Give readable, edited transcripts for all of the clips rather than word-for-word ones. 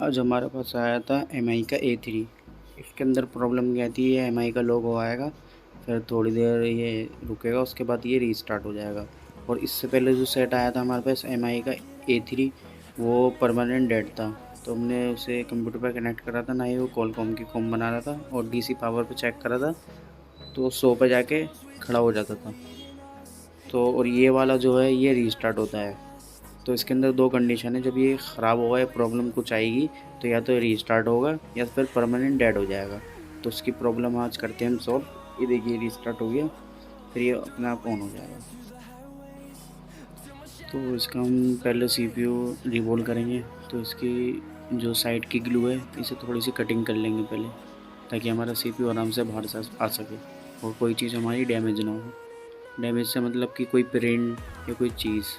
आज हमारे पास आया था एमआई का A3। इसके अंदर प्रॉब्लम क्या आती है, एमआई का लोगो आएगा, फिर थोड़ी देर ये रुकेगा, उसके बाद ये रीस्टार्ट हो जाएगा। और इससे पहले जो सेट आया था हमारे पास एमआई का A3, वो परमानेंट डेड था। तो हमने उसे कंप्यूटर पर कनेक्ट करा था, ना ही वो कॉलकॉम की कॉम बना रहा था, और डीसी पावर पे चेक करा था तो 100 पे जाके खड़ा हो जाता था। तो और ये वाला जो है ये रीस्टार्ट होता है। तो इसके अंदर दो कंडीशन है, जब ये ख़राब होगा या प्रॉब्लम कुछ आएगी तो या तो रीस्टार्ट होगा या फिर परमानेंट डेड हो जाएगा। तो उसकी प्रॉब्लम आज करते हैं हम सॉल्व। ये देखिए रीस्टार्ट हो गया, फिर ये अपने आप ऑन हो जाएगा। तो इसका हम पहले सीपीयू रिबोल करेंगे। तो इसकी जो साइड की ग्लू है इसे थोड़ी सी कटिंग कर लेंगे पहले, ताकि हमारा सीपीयू आराम से बाहर से आ सके और कोई चीज़ हमारी डैमेज ना हो। डैमेज से मतलब कि कोई प्रिंट या कोई चीज़।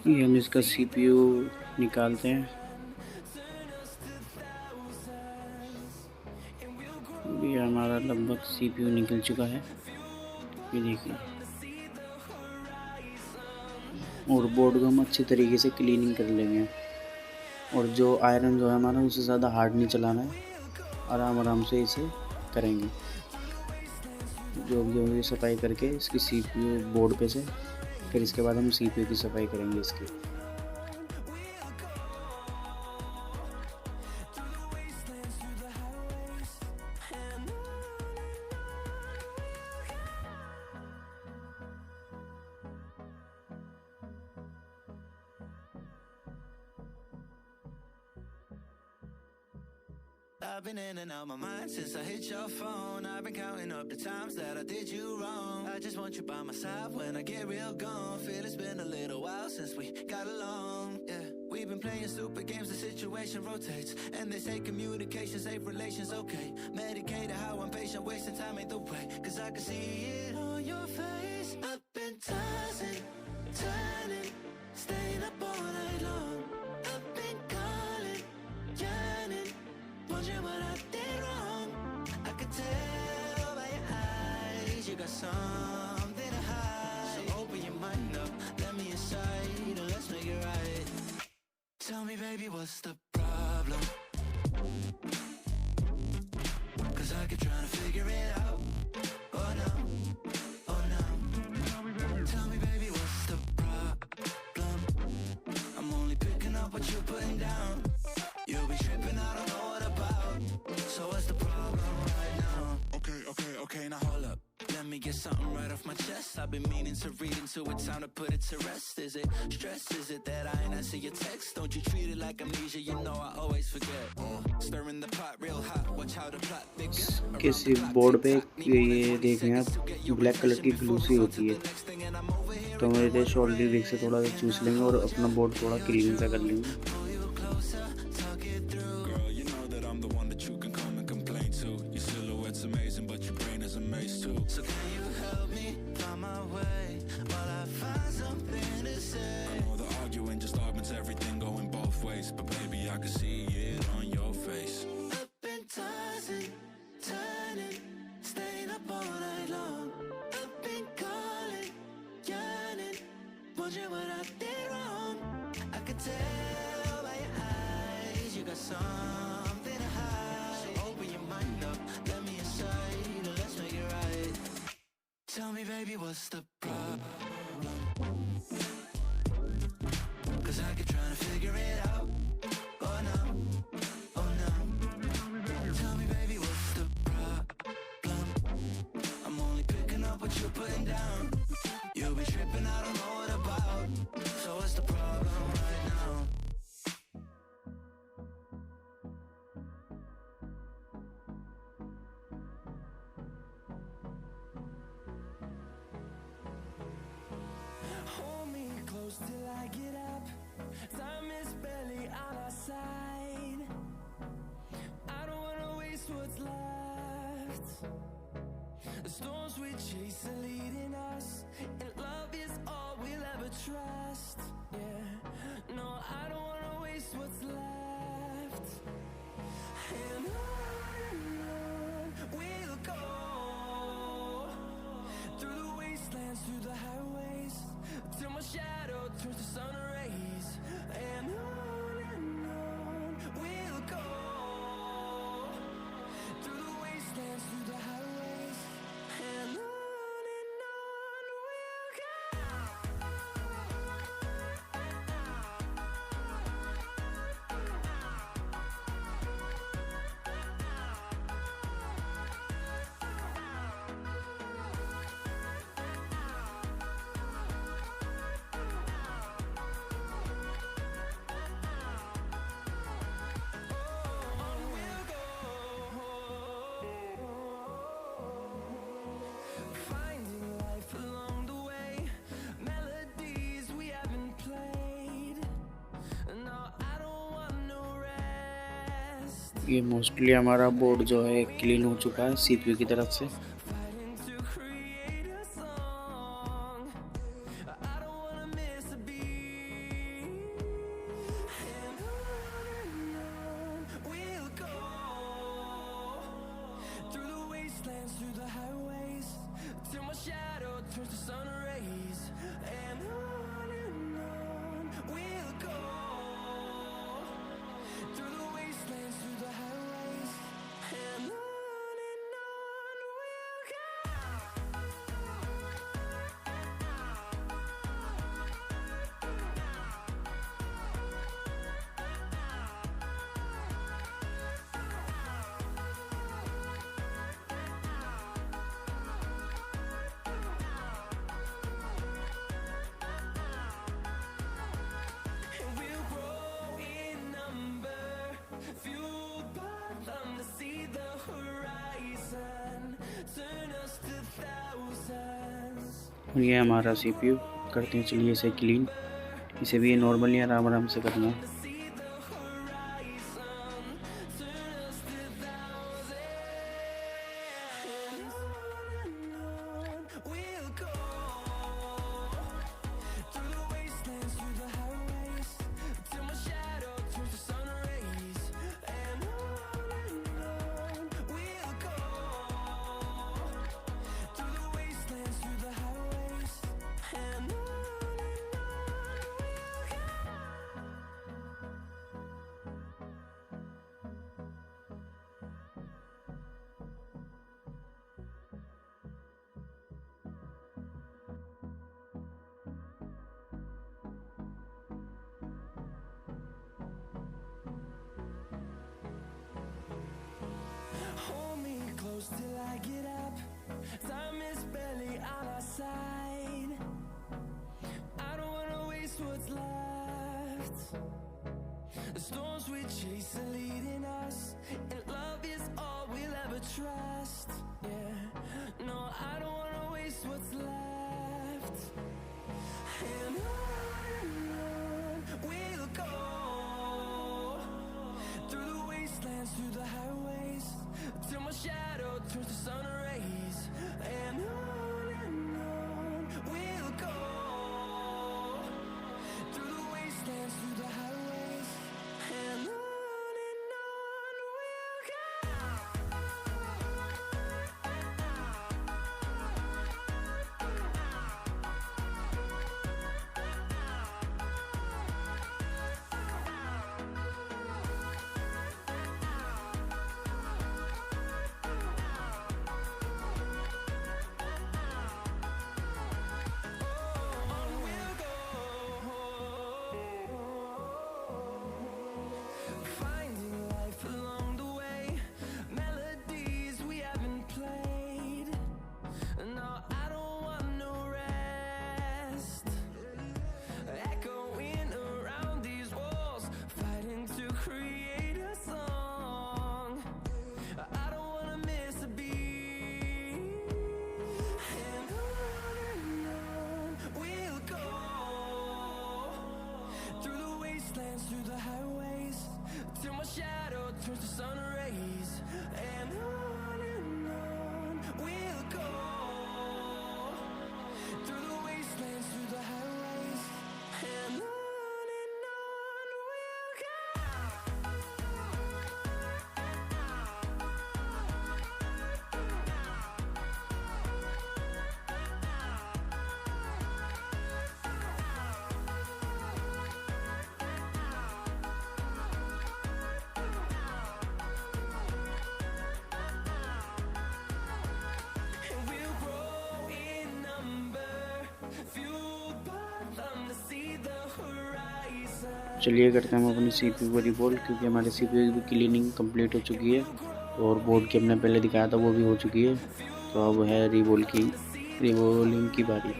ये हम इसका सीपीयू निकालते हैं। ये हमारा लगभग सीपीयू निकल चुका है, ये देखिए। और बोर्ड को हम अच्छे तरीके से क्लीनिंग कर लेंगे। और जो आयरन जो है हमारा, उसे ज़्यादा हार्ड नहीं चलाना है, आराम आराम से इसे करेंगे। जो भी होगी सफाई करके इसकी सीपीयू बोर्ड पे से, फिर इसके बाद हम सीपीयू की सफाई करेंगे इसकी। I've been in and out my mind since I hit your phone. I've been counting up the times that I did you wrong. I just want you by my side when I get real gone. Feel it's been a little while since we got along. Yeah, we've been playing stupid games, the situation rotates, and they say communication save relations. Okay, medicated how I'm patient, wasting time ain't the way, 'cause I can see it on your face. I've been tossing, turning, staying up all night long. I've been calling, yearning, wondering what I did wrong. I could tell by your eyes you got something to hide. So open your mind up, let me inside, and let's make it right. Tell me, baby, what's the problem? 'Cause I keep trying to figure it out. Oh no, oh no. Tell me, baby, what's the problem? I'm only picking up what you're putting down. You'll be tripping, I don't know what about. So what's the problem right now? Okay, now hold up. Let me get something right off my chest. I've been meaning to read into it, time to put it to rest. Is it stress? Is it that I ain't answer your text? Don't you treat it like amnesia, you know I always forget. Stirring the pot real hot, watch how the plot thickens. किसी board पे ये देखें आप, black colour की glue सी होती है, तो हम इसे शोल्डर रिग से थोड़ा सा चूस लेंगे और अपना बोर्ड थोड़ा क्लीन सा कर लेंगे। Girl, you know that I'm the one that you can come and complain to. Your silhouette's amazing, but your brain is a maze too. So can you help me find my way while I find told you what I did wrong. I could tell by your eyes you got something to hide. So open your mind up, let me inside, and let's make it right. Tell me, baby, what's the problem? 'Cause I keep trying to figure it out. Oh no, oh no. Tell me, baby, what's the problem? I'm only picking up what you're putting down. You'll be tripping, I don't know what about. So what's the problem right now? Hold me close till I get up. Time is barely on our side. I don't wanna waste what's left. The storms we chase are leading us, and love is all we'll ever trust. Yeah, no, I don't wanna waste what's left. And on we'll go, through the wastelands, through the highways, till my shadow turns to sun rays. And on we'll go, through the wastelands, through the highways. And on we'll go. On we'll go. Finding life along the way, melodies we haven't played. No, I don't want no rest. ये mostly हमारा board जो है clean हो चुका है CPU की तरफ से। Fighting to create a song. I don't wanna miss a beat. And on we'll go, through the wastelands, through the highways, till my shadow turns to sun rays. And on we'll go, through the wastelands, through the highways. And on we'll go. And we'll grow in number, fueled by them to see the horizon, turn us to thousands. और ये हमारा CPU करते हैं, चलिए इसे clean. इसे भी normally आराम आराम से करना है। To see the horizon, turn us to thousands. And on we'll go, through the wastelands, through the highways, till my shadow turns to sun rays. And on we'll go, through the wastelands, through the highways. And on we'll go. Hold me close till I get up. Time is barely on our side. I don't wanna waste what's left. The storms we chase are leading us, and love is all we'll ever trust. Yeah, no, I don't wanna waste what's left. And on we'll go, through the wastelands, through the highways, till my shadow turns to sun rays. And on we'll go, through the wastelands, through the highways. And on we'll go. चलिए करते हैं हम अपनी CPU को रिबोल, क्योंकि हमारे CPU की cleaning complete हो चुकी है और बोर्ड की हमने पहले दिखाया था वो भी हो चुकी है। तो अब है रिबोलिंग की बारी।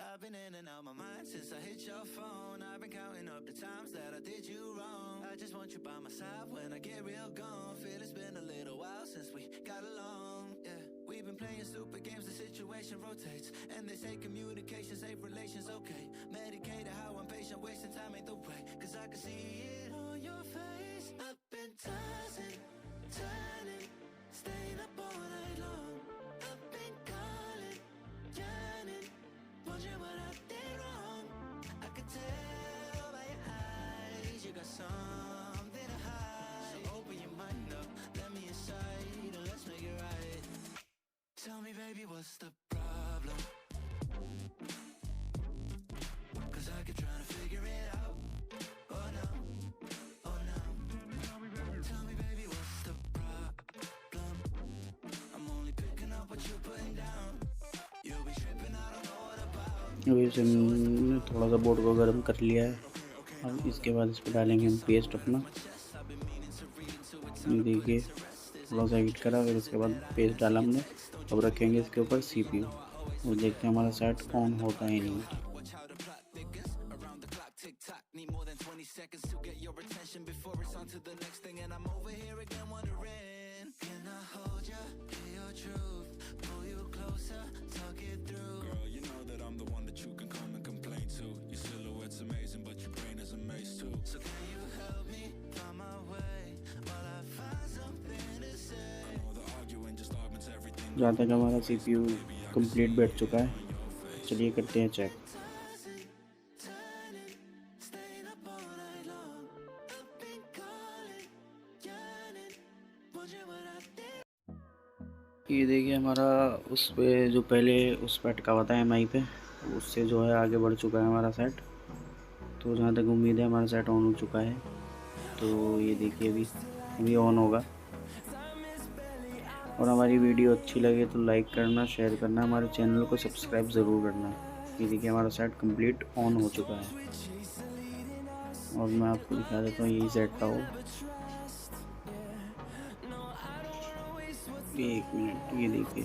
I've been in and out my mind since I hit your phone. I've been counting up the times that I did you wrong. I just want you by my side when I get real gone. Feel it's been a little while since we got along. Yeah, we've been playing stupid games, the situation rotates, and they say communication save relations. Okay, medicated how I'm patient, wasting time ain't the way, 'cause I can see it on your face. I've been tossing, turning, staying up all night long. I've been calling, yearning, wondering what I did wrong. I could tell by your eyes you got something to hide. So open your mind up, let me inside, and let's make it right. Tell me, baby, what's the problem? 'Cause I keep trying to figure it out. Oh no, oh no. Tell me, baby, what's the problem? I'm only picking up what you're putting down. You'll be tripping, I don't know what about. अभी इसे हमने थोड़ा सा board को गर्म कर लिया है। अब इसके बाद इस पर डालेंगे हम पेस्ट अपना। ये देखिए थोड़ा सा हीट करा, फिर उसके बाद पेस्ट डाला हमने। अब रखेंगे इसके ऊपर CPU और देखते हैं हमारा सेट ऑन होता है नहीं। Watch how the plot thickens. Around the clock, tick tock. Need more than 20 seconds to get your attention before it's on to the next thing. And I'm over here again wondering, can I hold ya? Hear your truth. Pull you closer, talk it through. Girl, you know that I'm the one that you can come and complain to. Your silhouette's amazing, but your brain is a maze too. So can you help me find my way while I find something to say? I know the arguing just augments everything. जहाँ तक हमारा CPU complete बैठ चुका है, चलिए करते हैं check. ये देखिए हमारा उस पे जो पहले उस पर अटका हुआ था MI पे, उससे जो है आगे बढ़ चुका है हमारा सेट। तो जहाँ तक उम्मीद है हमारा सेट ऑन हो चुका है। तो ये देखिए अभी ऑन होगा। और हमारी वीडियो अच्छी लगे तो लाइक करना, शेयर करना, हमारे चैनल को सब्सक्राइब ज़रूर करना। ये देखिए हमारा सेट कंप्लीट ऑन हो चुका है। और मैं आपको दिखा देता हूँ, यही सेट था वो। एक मिनट, ये देखिए